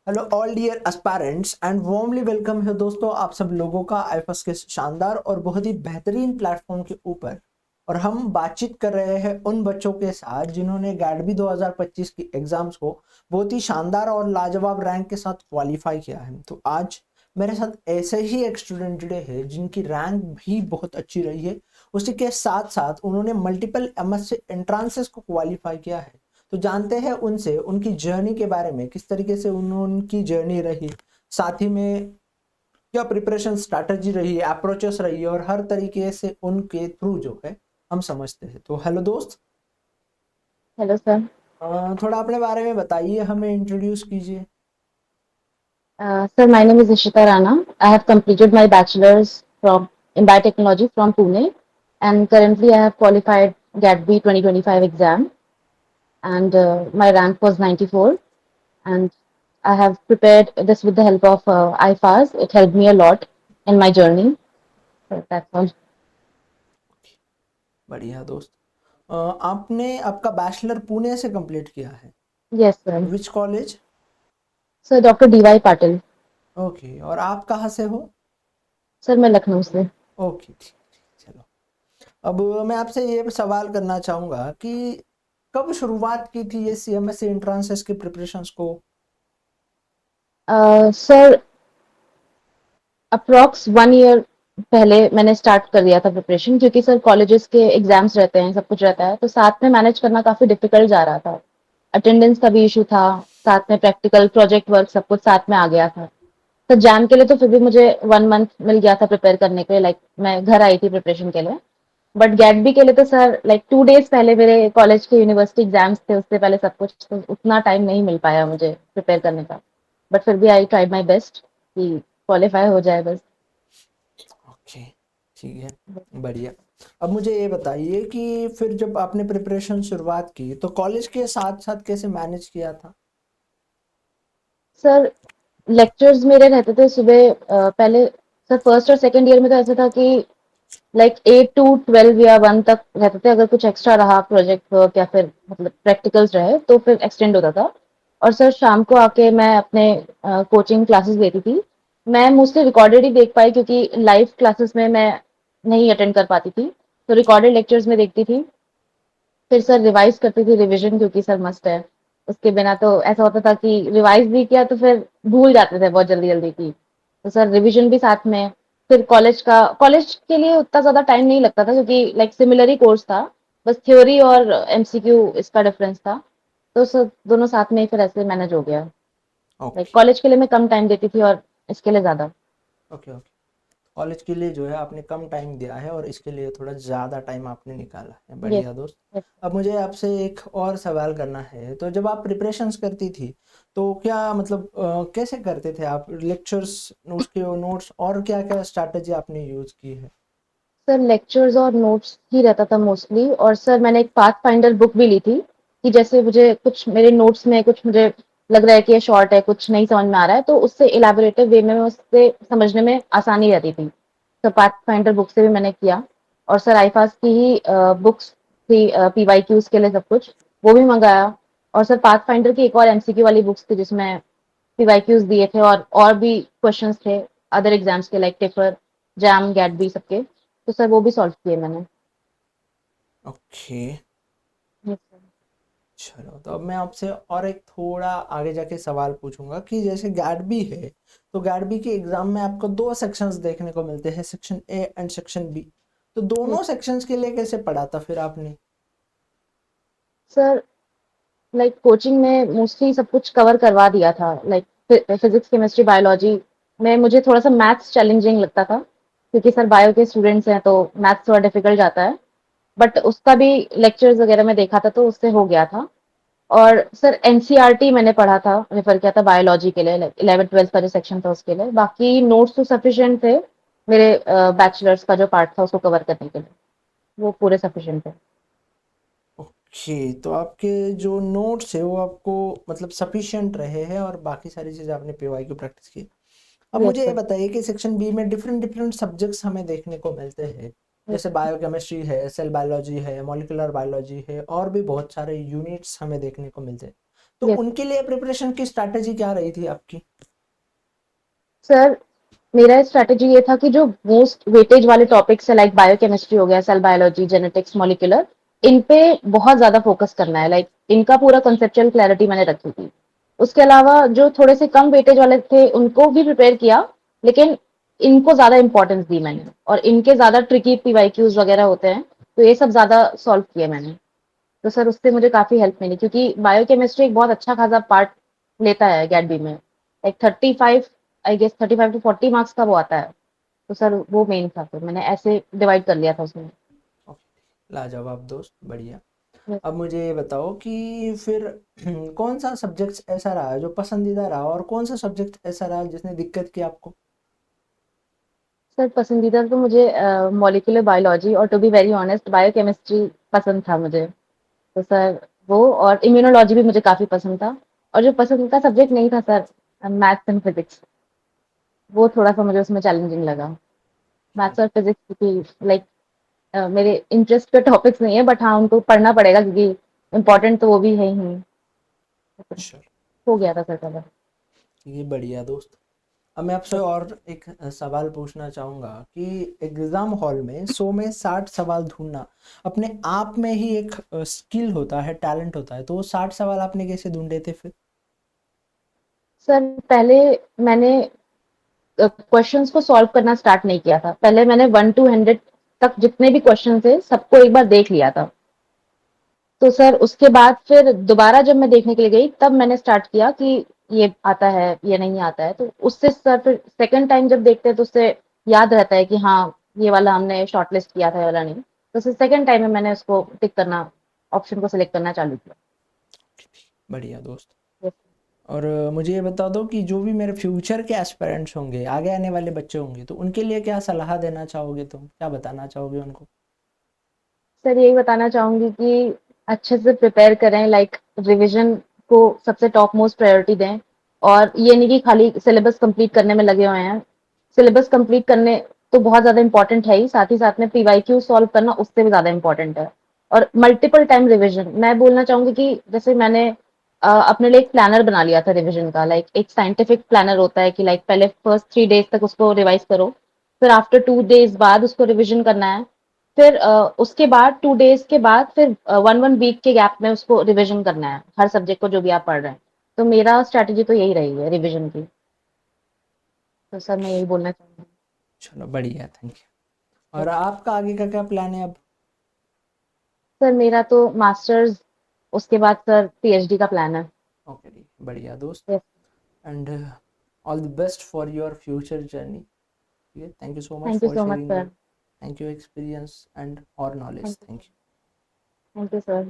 Hello all dear aspirants and warmly welcome है दोस्तों आप सब लोगों का आईएफएस के शानदार और बहुत ही बेहतरीन प्लेटफॉर्म के ऊपर। और हम बातचीत कर रहे हैं उन बच्चों के साथ जिन्होंने गैडबी 2025 की एग्जाम्स को बहुत ही शानदार और लाजवाब रैंक के साथ क्वालिफाई किया है। तो आज मेरे साथ ऐसे ही एक स्टूडेंट जुड़े हैं जिनकी रैंक भी बहुत अच्छी रही है। उसी के साथ साथ उन्होंने मल्टीपल एमएससी एंट्रांसेस को क्वालिफाई किया है। तो जानते हैं उनसे उनकी जर्नी के बारे में, किस तरीके से उनकी जर्नी रही, साथ ही में क्या प्रिपरेशन स्ट्रैटेजी रही, अप्रोचेस रही और हर तरीके से उनके थ्रू जो है हम समझते हैं। तो हेलो दोस्त, हेलो सर। थोड़ा अपने बारे में बताइए, हमें इंट्रोड्यूस कीजिए। Sir, my name is Ishita Rana. I have completed my bachelor's from in biotechnology from Pune, and currently I have qualified GATB 2025 exam, and my rank was 94. And I have prepared this with the help of IFAS. It helped me a lot in my journey. So that's all. बढ़िया दोस्त। आपने आपका bachelor Pune से complete किया है? Yes, sir. Which college? Sir doctor DY Patil. Okay, और आप कहाँ से हो? सर मैं लखनऊ से। ओके, ठीक ठीक, चलो। अब मैं आपसे ये सवाल करना चाहूँगा कि कब शुरुआत की थी ये सीएमएससी एंट्रांसेस की प्रिपरेशंस को? सर अप्रॉक्स 1 ईयर पहले मैंने स्टार्ट कर दिया था प्रिपरेशन, क्योंकि सर कॉलेजेस के एग्जाम्स रहते हैं, सब कुछ रहता है, तो साथ में मैनेज करना काफी डिफिकल्ट जा रहा था। अटेंडेंस का भी इशू था, साथ में प्रैक्टिकल प्रोजेक्ट वर्क सब कुछ साथ में आ गया था। तो जैम के लिए तो फिर भी मुझे 1 मंथ मिल गया था प्रिपेयर करने के लिए, लाइक मैं घर आई थी प्रिपरेशन के लिए। बट गैट बी के लिए तो सर लाइक 2 डेज पहले मेरे कॉलेज के यूनिवर्सिटी एग्जाम्स थे, उससे पहले सब कुछ, तो उतना टाइम नहीं मिल पाया मुझे प्रिपेयर करने का। बट फिर भी आई ट्राइड माई बेस्ट कि क्वालिफाई हो जाए बस। ओके, ठीक है, बढ़िया। अब मुझे ये बताइए कि फिर जब आपने प्रिपरेशन शुरुआत की तो कॉलेज के साथ साथ कैसे मैनेज किया था? सर लेक्चर्स मेरे रहते थे सुबह, पहले सर फर्स्ट और सेकंड ईयर में तो ऐसा था कि लाइक 8 to 12 या 1 तक रहते थे। अगर कुछ एक्स्ट्रा रहा प्रोजेक्ट वर्क या फिर मतलब प्रैक्टिकल्स रहे तो फिर एक्सटेंड होता था। और सर शाम को आके मैं अपने कोचिंग क्लासेस लेती थी। मैं मोस्टली रिकॉर्डेड ही देख पाई, क्योंकि लाइव क्लासेस में मैं नहीं अटेंड कर पाती थी, तो रिकॉर्डेड लेक्चर्स में देखती थी। फिर सर रिवाइज करती थी, रिविजन क्योंकि सर मस्ट है। उसके बिना तो ऐसा होता था कि रिवाइज भी किया तो फिर भूल जाते थे बहुत जल्दी जल्दी की। तो सर रिविजन भी साथ में। फिर कॉलेज के लिए उतना ज्यादा टाइम नहीं लगता था, क्योंकि लाइक सिमिलर ही कोर्स था। बस थ्योरी और MCQ इसका डिफरेंस था। तो सर दोनों साथ में ही फिर ऐसे मैनेज हो गया। लाइक ओके कॉलेज के लिए मैं कम टाइम देती थी और इसके लिए ज्यादा। Okay okay. कॉलेज के लिए जो है आपने कम टाइम दिया है और इसके लिए थोड़ा ज़्यादा टाइम आपने निकाला है, यस। बढ़िया दोस्त। यस। अब मुझे आपसे एक और सवाल करना है। तो जब आप प्रिपरेशंस करती थी तो क्या मतलब कैसे करते थे आप लेक्चर्स, उसके नोट्स और क्या क्या स्ट्रैटेजी आपने यूज़ की है? सर लेक्चर्स और नोट्स ही रहता था मोस्टली। और सर मैंने एक पाथ फाइंडर बुक भी ली थी, कि जैसे मुझे कुछ मेरे नोट्स में कुछ मुझे लग रहा है कि ये शॉर्ट है, कुछ नहीं समझ में आ रहा है, तो उससे इलेबोरेटिव वे में उससे समझने में आसानी रहती थी। तो पाथ फाइंडर बुक से भी मैंने किया। और सर आईफास की ही बुक्स थी, PYQs के लिए सब कुछ, वो भी मंगाया। और सर पाथ फाइंडर की एक और MCQ वाली बुक्स थी जिसमें PYQs दिए थे, और भी क्वेश्चंस थे अदर एग्जाम्स के, like TIFR, JAM, GAT B सबके। तो सर वो भी सॉल्व किए मैंने। Okay, yes sir. चलो। तो अब मैं आपसे और एक थोड़ा आगे जाके सवाल पूछूंगा कि जैसे गैडबी है, तो गैडबी के एग्जाम में आपको दो सेक्शंस देखने को मिलते हैं, section A and section B. तो दोनों यस सेक्शंस के लिए कैसे पढ़ा था फिर आपने? सर, लाइक कोचिंग में मोस्टली सब कुछ कवर करवा दिया था। लाइक फिजिक्स, केमिस्ट्री, बायोलॉजी में मुझे थोड़ा सा मैथ्स चैलेंजिंग लगता था, क्योंकि सर बायो के स्टूडेंट्स हैं तो मैथ्स थोड़ा डिफिकल्ट जाता है। बट उसका भी लेक्चर्स वगैरह में देखा था तो उससे हो गया था। और सर NCERT मैंने पढ़ा था, रेफर किया था बायोलॉजी के लिए, लाइक 11th 12th का जो सेक्शन था उसके लिए। बाकी नोट्स तो सफिशिएंट थे मेरे बैचलर्स का जो पार्ट था उसको कवर करने के लिए, वो पूरे सफिशिएंट थे। ओके, तो आपके जो नोट्स है वो आपको मतलब सफिशिएंट रहे हैं और बाकी सारी चीज़ें आपने पीवाई की प्रैक्टिस की। अब यस मुझे ये सर। बताइए कि सेक्शन बी में डिफरेंट डिफरेंट सब्जेक्ट्स हमें देखने को मिलते हैं, यस जैसे बायोकेमिस्ट्री है, सेल बायोलॉजी है, मॉलिक्यूलर बायोलॉजी है और भी बहुत सारे यूनिट्स हमें देखने को मिलते हैं। तो Yes. उनके लिए प्रिपरेशन की स्ट्रैटेजी क्या रही थी आपकी? सर, मेरा स्ट्रैटेजी ये था कि जो मोस्ट वेटेज वाले टॉपिक्स है लाइक बायोकेमिस्ट्री हो गया, सेल बायोलॉजी, जेनेटिक्स, मॉलिक्यूलर, इन पे बहुत ज्यादा फोकस करना है। लाइक इनका पूरा कंसेप्चुअल क्लैरिटी मैंने रखी थी। उसके अलावा जो थोड़े से कम वेटेज वाले थे उनको भी प्रिपेयर किया, लेकिन इनको ज्यादा इंपॉर्टेंस दी मैंने, और इनके ज्यादा ट्रिकी पीवाईक्यूज वगैरह होते हैं, तो ये सब ज्यादा सॉल्व किए मैंने। तो सर उससे मुझे काफी हेल्प मिली, क्योंकि बायोकेमिस्ट्री एक बहुत अच्छा खासा पार्ट लेता है गैट बी में। Like 35, I guess 35 to 40 marks का वो आता है। तो सर वो मेन था, तो मैंने ऐसे डिवाइड कर लिया था उसमें। ओके, लाजवाब दोस्त, बढ़िया। अब मुझे ये बताओ कि फिर कौन सा सब्जेक्ट ऐसा रहा जो पसंदीदा रहा, और कौन सा सब्जेक्ट ऐसा रहा जिसने दिक्कत की आपको? सर पसंदीदा तो मुझे मॉलिक्यूलर बायोलॉजी और to be very honest biochemistry पसंद था मुझे। तो सर वो, और इम्यूनोलॉजी भी मुझे काफी पसंद था। और जो पसंद का सब्जेक्ट नहीं था सर, मैथ्स एंड फिजिक्स, वो थोड़ा सा मुझे उसमें चैलेंजिंग लगा। मैथ्स और फिजिक्स क्योंकि लाइक मेरे इंटरेस्ट के टॉपिक्स नहीं है, बट हाँ उनको पढ़ना पड़ेगा क्योंकि इम्पोर्टेंट तो वो भी है ही। चलो, हो गया था सर कवर। ये बढ़िया दोस्त। अब मैं आपसे और एक सवाल पूछना चाहूँगा कि एग्ज़ाम हॉल में 100 में 60 सवाल ढूँढना अपने आप में ही एक स्किल होता है, टैलेंट होता है। तो वो 60 सवाल आपने कैसे ढूँढे थे फिर? सर पहले मैंने क्वेश्चंस को सॉल्व करना स्टार्ट नहीं किया था। पहले मैंने 1 to 100 तक जितने भी क्वेश्चन थे सबको एक बार देख लिया था। तो सर उसके बाद फिर दोबारा जब मैं देखने के लिए गई तब मैंने स्टार्ट किया कि ये आता है, ये नहीं आता है। तो उससे सर फिर सेकंड टाइम जब देखते हैं तो उससे याद रहता है कि हाँ ये वाला हमने शॉर्ट लिस्ट किया था, ये वाला नहीं। तो फिर सेकंड टाइम में मैंने उसको टिक करना, ऑप्शन को सिलेक्ट करना चालू किया। बढ़िया दोस्त। Yes. और मुझे ये बता दो कि जो भी मेरे फ्यूचर के एस्पिरेंट्स होंगे, आगे आने वाले बच्चे होंगे, तो उनके लिए क्या सलाह देना चाहोगे, तुम क्या बताना चाहोगे उनको? सर यही बताना चाहूंगी कि अच्छे से प्रिपेयर करें, लाइक रिवीजन को सबसे टॉप मोस्ट प्रायोरिटी दें। और ये नहीं कि खाली सिलेबस कंप्लीट करने में लगे हुए हैं। सिलेबस कंप्लीट करने तो बहुत ज़्यादा इंपॉर्टेंट है ही साथ में पीवाईक्यू सॉल्व करना उससे भी ज़्यादा इंपॉर्टेंट है। और मल्टीपल टाइम रिवीजन मैं बोलना चाहूंगी कि जैसे मैंने अपने लिए एक प्लानर बना लिया था रिवीजन का। लाइक एक साइंटिफिक प्लानर होता है कि लाइक पहले फर्स्ट 3 डेज तक उसको रिवाइज करो, फिर आफ्टर 2 डेज बाद उसको रिवीजन करना है, फिर उसके बाद 2 डेज के बाद फिर 1 1 वीक के गैप में उसको रिवीजन करना है, हर सब्जेक्ट को जो भी आप पढ़ रहे हैं। तो मेरा स्ट्रैटेजी तो यही रही है रिवीजन की। तो सर मैं यही बोलना चाहूंगी। चलो, बढ़िया, थैंक यू। और आपका आगे का क्या प्लान है अब? सर मेरा तो मास्टर्स, उसके बाद सर पीएचडी का प्लान है। ओके जी, बढ़िया दोस्त। Yes. And all the best for your future journey. ठीक है, thank you so much thank you for so much sharing sir. Your, thank you, experience and और knowledge. Thank you. Thank you sir.